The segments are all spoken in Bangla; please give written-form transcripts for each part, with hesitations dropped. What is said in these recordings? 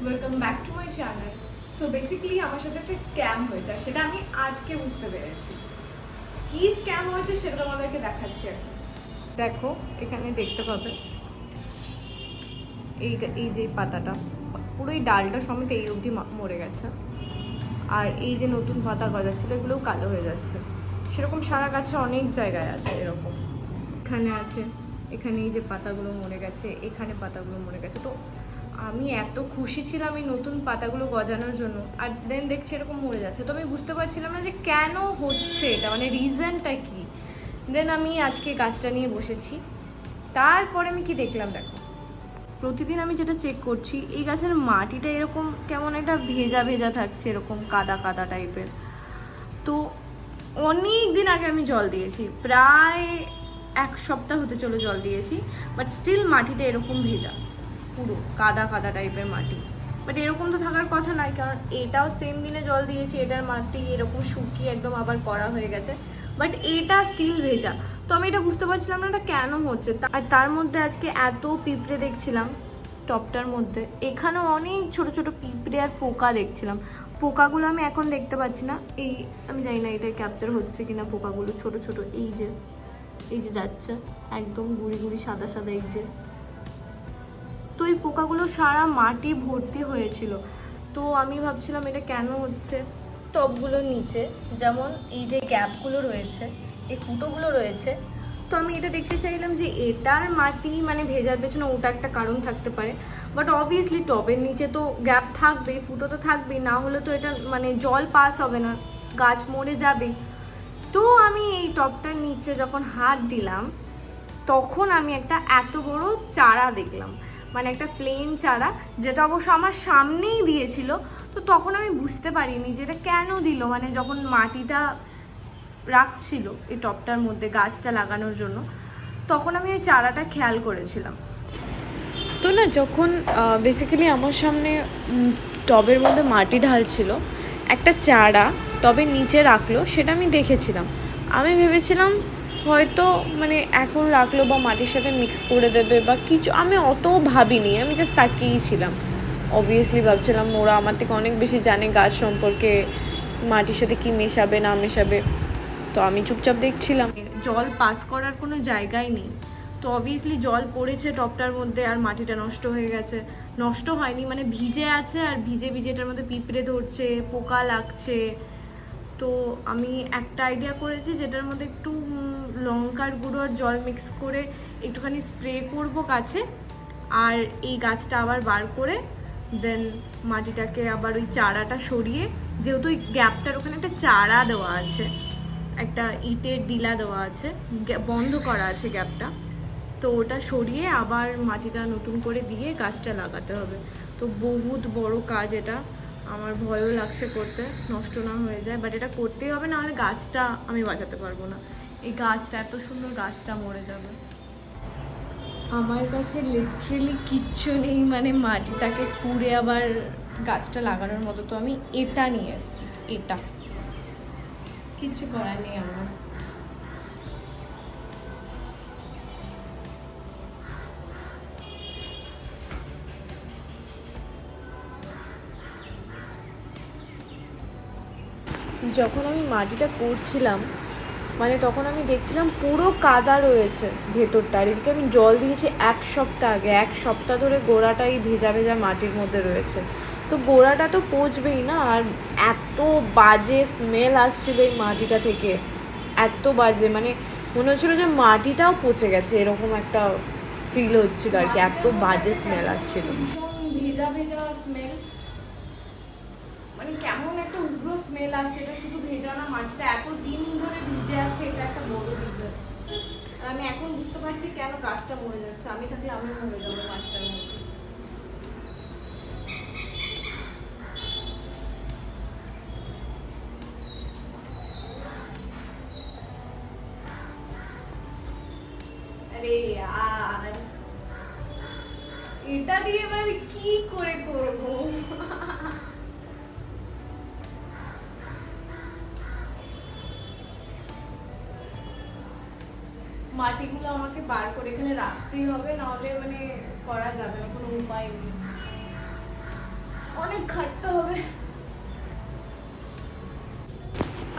Welcome back to my channel. So basically আমার সাথে একটা স্ক্যাম হয়েছে, আর সেটা আমি আজকে বুঝতে পেরেছি। কি স্ক্যাম হয়েছে সেটা তোমাদেরকে দেখাচ্ছি এখন। দেখো, এখানে দেখতে পাবে এই যে পাতাটা, পুরো এই ডালটা সমেত এই অবধি মরে গেছে। আর এই যে নতুন পাতা গজাচ্ছিল, এগুলোও কালো হয়ে যাচ্ছে। সেরকম সারা গাছে অনেক জায়গায় আছে এরকম। এখানে আছে, এখানে এই যে পাতাগুলো মরে গেছে, এখানে পাতাগুলো মরে গেছে। তো আমি এত খুশি ছিলাম এই নতুন পাতাগুলো গজানোর জন্য, আর দেন দেখছি এরকম মরে যাচ্ছে। তো আমি বুঝতে পারছিলাম না যে কেন হচ্ছে এটা, মানে রিজনটা কি। দেন আমি আজকে গাছটা নিয়ে বসেছি। তারপরে আমি কি দেখলাম, দেখো, প্রতিদিন আমি যেটা চেক করছি, এই গাছের মাটিটা এরকম কেমন একটা ভেজা ভেজা থাকছে, এরকম কাদা কাদা টাইপের। তো অনেক দিন আগে আমি জল দিয়েছি, প্রায় 1 সপ্তাহ হতে চলো জল দিয়েছি, বাট স্টিল মাটিটা এরকম ভেজা, পুরো কাদা কাদা টাইপের মাটি। বাট এরকম তো থাকার কথা নয়, কারণ এটাও সেম দিনে জল দিয়েছি, এটার মাটি এরকম শুকিয়ে একদম আবার কড়া হয়ে গেছে, বাট এটা স্টিল ভেজা। তো আমি এটা বুঝতে পারছিলাম না এটা কেন হচ্ছে। আর তার মধ্যে আজকে এত পিঁপড়ে দেখছিলাম টপটার মধ্যে, এখানেও অনেক ছোট ছোট পিঁপড়ে আর পোকা দেখছিলাম। পোকাগুলো আমি এখন দেখতে পাচ্ছি না, এই আমি জানি না এটা ক্যাপচার হচ্ছে কিনা। পোকাগুলো ছোট ছোট, এই যে যাচ্ছে একদম গুড়ি গুড়ি সাদা সাদা, এই যে। তো এই পোকাগুলো সারা মাটি ভর্তি হয়েছিল। তো আমি ভাবছিলাম এটা কেন হচ্ছে। টবগুলোর নিচে যেমন এই যে গ্যাপগুলো রয়েছে, এই ফুটোগুলো রয়েছে, তো আমি এটা দেখতে চাইলাম যে এটার মাটি মানে ভেজার পেছনে ওটা একটা কারণ থাকতে পারে। বাট অবভিয়াসলি টবের নিচে তো গ্যাপ থাকবেই, ফুটো তো থাকবেই, না হলে তো এটা মানে জল পাস হবে না, গাছ মরে যাবে। তো আমি এই টবটার নিচে যখন হাত দিলাম, তখন আমি একটা এত বড় চারা দেখলাম, মানে একটা প্লেন চারা, যেটা অবশ্য আমার সামনেই দিয়েছিল। তো তখন আমি বুঝতে পারিনি যে এটা কেন দিল, মানে যখন মাটিটা রাখছিল এই টবটার মধ্যে গাছটা লাগানোর জন্য, তখন আমি ওই চারাটা খেয়াল করেছিলাম। তো না, যখন বেসিক্যালি আমার সামনে টবের মধ্যে মাটি ঢালছিল, একটা চারা টবের নিচে রাখলো, সেটা আমি দেখেছিলাম। আমি ভেবেছিলাম হয়তো মানে এখন রাখলো বা মাটির সাথে মিক্স করে দেবে বা কিছু, আমি অত ভাবিনি, আমি জাস্ট তাকিয়েই ছিলাম। অবভিয়াসলি ভাবছিলাম ওরা আমার থেকে অনেক বেশি জানে গাছ সম্পর্কে, মাটির সাথে কি মেশাবে না মেশাবে। তো আমি চুপচাপ দেখছিলাম। জল পাস করার কোনো জায়গাই নেই, তো অবভিয়াসলি জল পড়েছে টবটার মধ্যে, আর মাটিটা নষ্ট হয়ে গেছে। নষ্ট হয়নি, মানে ভিজে আছে, আর ভিজে ভিজে এটার মধ্যে পিঁপড়ে ধরছে, পোকা লাগছে। তো আমি একটা আইডিয়া করেছি, যেটার মধ্যে একটু লঙ্কার গুঁড়ো আর জল মিক্স করে একটুখানি স্প্রে করব গাছে, আর এই গাছটা আবার বার করে দেন মাটিটাকে আবার ওই চারাটা সরিয়ে, যেহেতু ওই গ্যাপটার ওখানে একটা চারা দেওয়া আছে, একটা ইটের ডিলা দেওয়া আছে, বন্ধ করা আছে গ্যাপটা, তো ওটা সরিয়ে আবার মাটিটা নতুন করে দিয়ে গাছটা লাগাতে হবে। তো বহুত বড় কাজ এটা, আমার ভয়ও লাগছে করতে, নষ্ট না হয়ে যায়, বাট এটা করতেই হবে, নাহলে গাছটা আমি বাঁচাতে পারবো না। এই গাছটা, এত সুন্দর গাছটা মরে যাবে। আমার কাছে লিটারেলি কিচ্ছু নেই, মানে মাটিটাকে খুঁড়ে আবার গাছটা লাগানোর মতো। তো আমি এটা নিয়ে এসেছি, এটা কিচ্ছু করার নেই আমার। যখন আমি মাটিটা করছিলাম, মানে তখন আমি দেখছিলাম পুরো কাদা রয়েছে ভেতরটা। আর এদিকে আমি জল দিয়েছি 1 সপ্তাহ আগে, 1 সপ্তাহ ধরে গোড়াটাই ভেজা ভেজা মাটির মধ্যে রয়েছে। তো গোড়াটা তো পচবেই না। আর এত বাজে স্মেল আসছিল এই মাটিটা থেকে, এত বাজে, মানে মনে হচ্ছিলো যে মাটিটাও পচে গেছে, এরকম একটা ফিল হচ্ছিল আর কি, এত বাজে স্মেল আসছিল। ভীষণ ভেজা ভেজা স্মেল, মানে কেমন একটা উগ্র স্মেল আসছে। এটা শুধু ভেজা না, মাটিটা এত দিন ধরে ভিজে আছে, এটা একটা বড় রিজন। আর আমি এখন বুঝতে পারছি কেন গাছটা মরে যাচ্ছে। আমি থাকলে আমিও মরে যাবো মাটিটার মধ্যে। আরে यार, এটা দিয়ে এবার আমি কি করে করবো? মাটিগুলো আমাকে বার করে এখানে রাখতেই হবে, নাহলে মানে করা যাবে না, কোনো উপায় নেই। খাটতে হবে।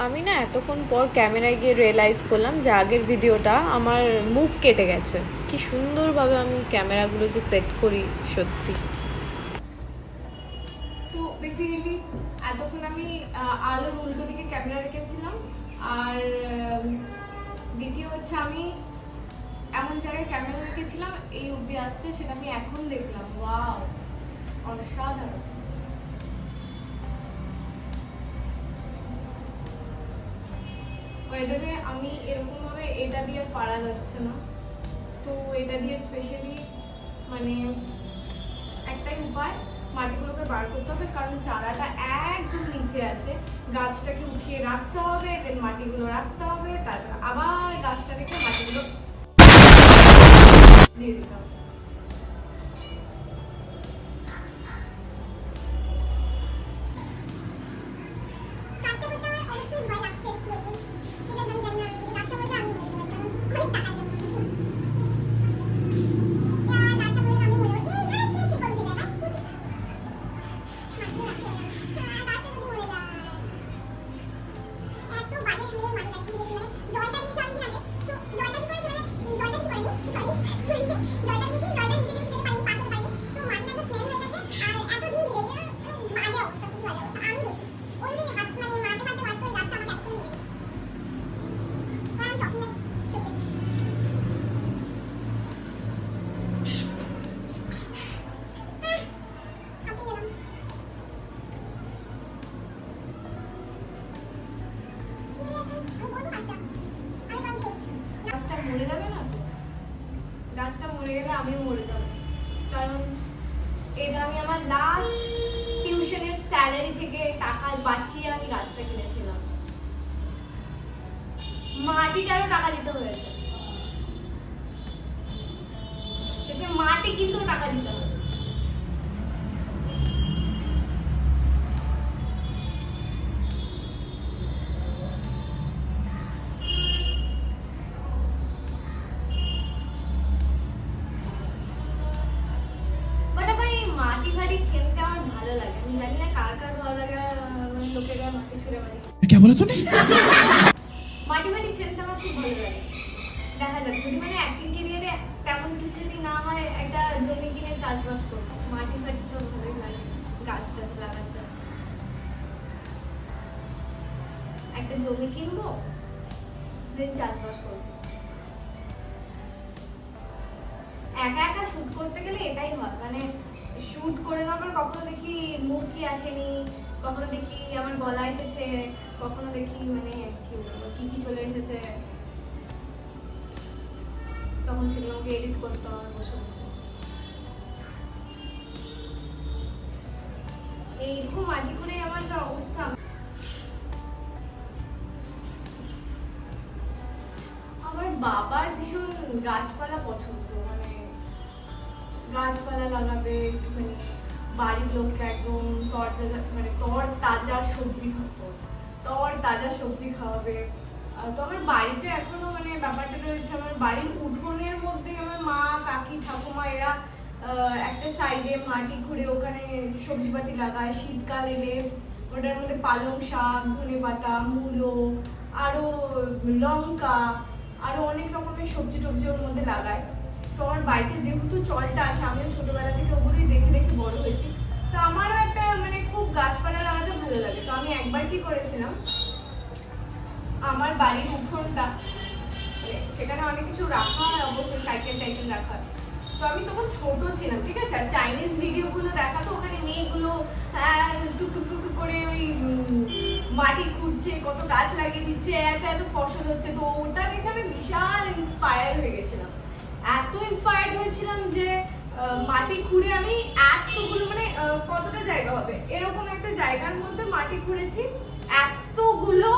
আমি না এতক্ষণ পর ক্যামেরায় গিয়ে রিয়েলাইজ করলাম যে আগের ভিডিওটা আমার মুখ কেটে গেছে। কি সুন্দরভাবে আমি ক্যামেরাগুলো যে সেট করি, সত্যি। তো বেসিক্যালি এতক্ষণ আমি আলোর উল্টো দিকে ক্যামেরা রেখেছিলাম, আর দ্বিতীয় হচ্ছে আমি এমন জায়গায় ক্যামেরা রেখেছিলাম এই অবধি আসছে, সেটা আমি এখন দেখলাম। ওয়াও, অসাধারণ। ওয়েদারে আমি এরকমভাবে এটা দিয়ে পারা যাচ্ছে না, তো এটা দিয়ে স্পেশালি মানে একটাই উপায়, মাটিগুলোকে বার করতে হবে, কারণ চারাটা একদম নিচে আছে। গাছটাকে উঠিয়ে রাখতে হবে, দেন মাটিগুলো রাখতে হবে, তারপর আবার গাছটা রেখে মাটিগুলো দিয়ে দিতে হবে। মরে যাবে না তো, গাছটা মরে গেলে আমিও মরে যাবো, কারণ এটা আমি আমার লাস্ট টিউশনের স্যালারি থেকে টাকা বাঁচিয়ে আমি গাছটা কিনেছিলাম। মাটিটারও টাকা দিতে হয়েছে, শেষে মাটি কিন্তু টাকা দিতে হবে। মাটি ফাটি ছেনতে আমার ভালো লাগে, আমি জানি না কার কার ভালো লাগে, মানে লোকেরা মাটি ছুঁড়ে মারি। क्या बोला तूने? মাটি ফাটি ছেনতে আমার খুব ভালো লাগে। দেখা যাক যদি মানে অ্যাক্টিং ক্যারিয়ারে তেমন কিছু যদি না হয়, একটা জমি কিনে চাষবাস করবো। মাটি ফাটি তো ভালোই লাগে, গাছ টাছ লাগাতে। একটা জমি কিনবো, দেন চাষবাস করবো। একা একা শুট করতে গেলে এটাই হয়, মানে শুট করে নেওয়ার পর কখনো দেখি মুখই আসেনি, কখনো দেখি আমার গলা এসেছে, কখনো দেখি মানে কি বলবো কি কি চলে এসেছে, তখন সেগুলো আমাকে এডিট করতে হবে বসে বসে। এইরকম মাটি করে আমার যা অবস্থা। আমার বাবার ভীষণ গাছপালা পছন্দ, মানে গাছপালা লাগাবে, একটুখানি বাড়ির লোককে একদম তাজা সবজি খাওয়াবে। তো আমার বাড়িতে এখনো মানে ব্যাপারটা রয়েছে, আমার বাড়ির উঠোনের মধ্যে আমার মা, কাকি, ঠাকুমা এরা একটা সাইডে মাটি খুঁড়ে ওখানে সবজিপাতি লাগায়। শীতকাল এলে ওটার মধ্যে পালং শাক, ধনেপাতা, মূলো, আরো লঙ্কা, আরো অনেক রকমের সবজি টবজি ওর মধ্যে লাগায়। তো আমার বাড়িতে যেহেতু চলটা আছে, আমিও ছোটবেলা থেকে ওগুলোই দেখে দেখে বড় হয়েছি, তো আমারও একটা মানে খুব গাছপালা লাগাতে ভালো লাগে। তো আমি একবার কি করেছিলাম, আমার বাড়ির উঠোনটা সেখানে অনেক কিছু রাখা হয়, অবশ্যই সাইকেল টাইকেল রাখা হয়। তো আমি তখন ছোট ছিলাম, ঠিক আছে, আর চাইনিজ ভিডিওগুলো দেখাতো, ওখানে মেয়েগুলো টুক টুক করে ওই মাটি খুঁড়ছে, কত গাছ লাগিয়ে দিচ্ছে, এত এত ফসল হচ্ছে। তো ওটা দেখে আমি বিশাল ইন্সপায়ার হয়ে গেছিলাম। এত ইন্সপায়ার্ড হয়েছিলাম যে মাটি খুঁড়ে আমি এতগুলো মানে কতটা জায়গা হবে এরকম একটা জায়গার মধ্যে মাটি খুঁড়েছি, এতগুলো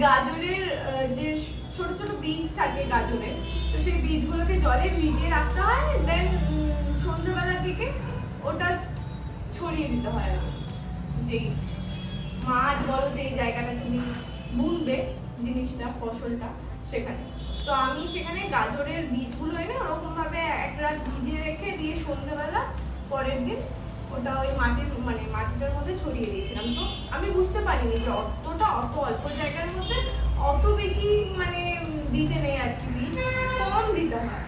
গাজরের যে ছোট ছোট বীজ থাকে গাজরের, তো সেই বীজগুলোকে জলে ভিজিয়ে রাখতে হয়, দেন সন্ধ্যাবেলার দিকে ওটা ছড়িয়ে দিতে হয়। যেই মাঠ বলো, যেই জায়গাটা তুমি বুনবে জিনিসটা, ফসলটা, সেখানে। তো আমি সেখানে গাজরের বীজগুলো এনে ওরকম ভাবে এক রাত ভিজিয়ে রেখে দিয়ে সন্ধ্যাবেলা পরের দিন ওটা ওই মাটিটার মধ্যে ছড়িয়ে দিয়েছিলাম। তো আমি বুঝতে পারিনি যে অত অল্প জায়গার মধ্যে অত বেশি দিতে নেই আর কি, বীজ কম দিতে হয়।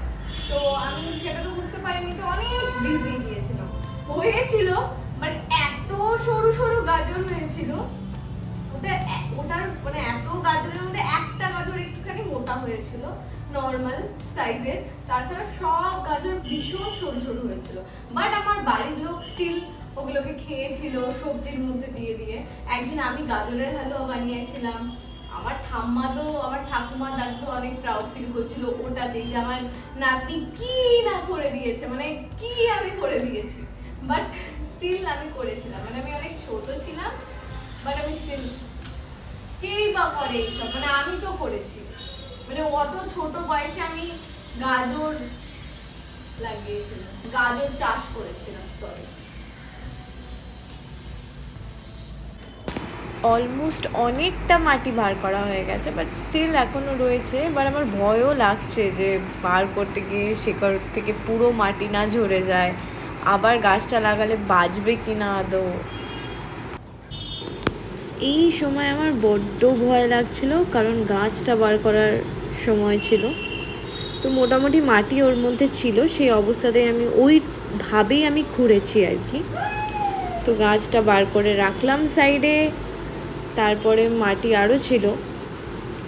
তো আমি সেটা তো বুঝতে পারিনি, তো অনেক বীজ দিয়ে দিয়েছিলাম। হয়েছিল বাট এত সরু সরু গাজর হয়েছিল, ওটার এত গাজরের মধ্যে একটা গাজর একটুখানি মোটা হয়েছিল নর্মাল সাইজের, তাছাড়া সব গাজর ভীষণ সরু সরু হয়েছিল। বাট আমার বাড়ির লোক স্টিল ওগুলোকে খেয়েছিল সবজির মধ্যে দিয়ে দিয়ে। একদিন আমি গাজরের হালুয়া বানিয়েছিলাম, আমার ঠাকুমা দাদু অনেক প্রাউড ফিল করছিল ওটাতেই, যে আমার নাতনি কি না করে দিয়েছে, কি আমি করে দিয়েছি। বাট স্টিল আমি করেছিলাম, আমি অনেক ছোট ছিলাম, বাট আমি স্টিল, কেই বা করে এইসব, আমি তো করেছি। অত ছোট বয়সে আমি গাজর লাগিয়েছিলাম, গাজর চাষ করেছিলাম, সরি। অলমোস্ট অনেকটা মাটি বার করা হয়ে গেছে, বাট স্টিল এখনও রয়েছে। এবার আমার ভয়ও লাগছে যে বার করতে গিয়ে শেকড় থেকে পুরো মাটি না ঝরে যায়, আবার গাছটা লাগালে বাঁচবে কি না আদৌ। এই সময় আমার বড্ড ভয় লাগছিল, কারণ গাছটা বার করার সময় ছিল। তো মোটামুটি মাটি ওর মধ্যে ছিল, সেই অবস্থাতেই আমি ওইভাবেই আমি খুঁড়েছি আর কি। তো গাছটা বার করে রাখলাম সাইডে, তারপরে মাটি আরও ছিল,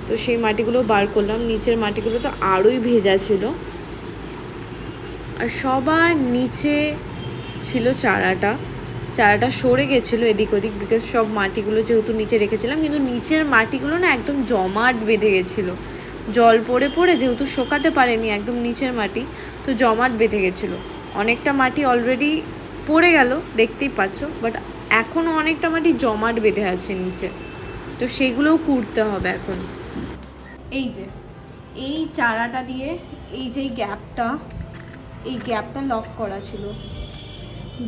তো সেই মাটিগুলো বার করলাম। নিচের মাটিগুলো তো আরোই ভেজা ছিল, আর সবার নিচে ছিল চারাটা সরে গেছিলো এদিক ওদিক, বিকজ সব মাটিগুলো যেহেতু নিচে রেখেছিলাম, কিন্তু নিচের মাটিগুলো না একদম জমাট বেঁধে গেছিলো, জল পড়ে পড়ে যেহেতু শোকাতে পারেনি একদম নিচের মাটি, তো জমাট বেঁধে গেছিলো। অনেকটা মাটি অলরেডি পড়ে গেল দেখতেই পাচ্ছ, বাট এখনও অনেকটা মাটি জমাট বেঁধে আছে নিচে, তো সেগুলোও কুড়তে হবে এখন। এই চারাটা দিয়ে এই গ্যাপটা লক করা ছিল,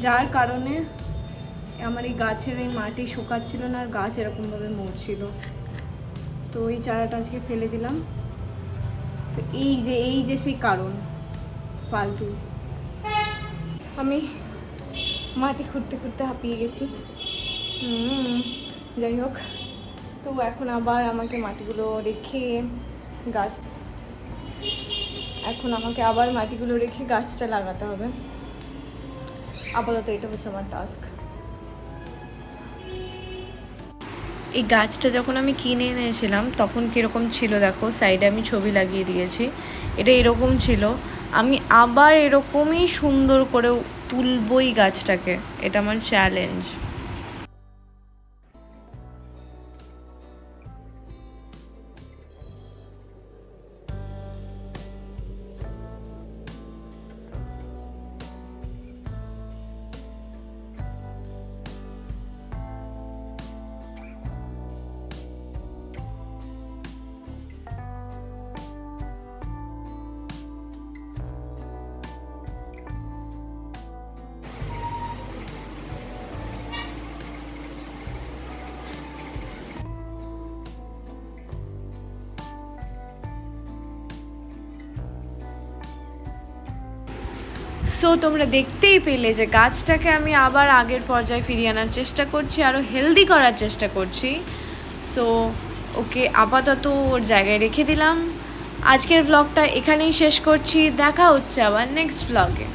যার কারণে আমার এই গাছের এই মাটি শুকাচ্ছিল না, আর গাছ এরকমভাবে মরছিল। তো এই চারাটা আজকে ফেলে দিলাম। তো এই যে সেই কারণ ফালতু। আমি মাটি খুঁড়তে খুঁড়তে হাঁপিয়ে গেছি। যাই হোক, তো এখন আবার আমাকে মাটিগুলো রেখে গাছটা লাগাতে হবে। আপাতত এটা হচ্ছে আমার টাস্ক। এই গাছটা যখন আমি কিনে এনেছিলাম তখন কীরকম ছিল দেখো, সাইডে আমি ছবি লাগিয়ে দিয়েছি। এটা এরকম ছিল, আমি আবার এরকমই সুন্দর করে তুলবই গাছটাকে, এটা আমার চ্যালেঞ্জ। সো তোমরা দেখতেই পেলে যে গাছটাকে আমি আবার আগের পর্যায়ে ফিরিয়ে আনার চেষ্টা করছি, আরও হেলদি করার চেষ্টা করছি। সো ওকে আপাতত ওর জায়গায় রেখে দিলাম। আজকের ব্লগটা এখানেই শেষ করছি, দেখা হচ্ছে আবার নেক্সট ব্লগে।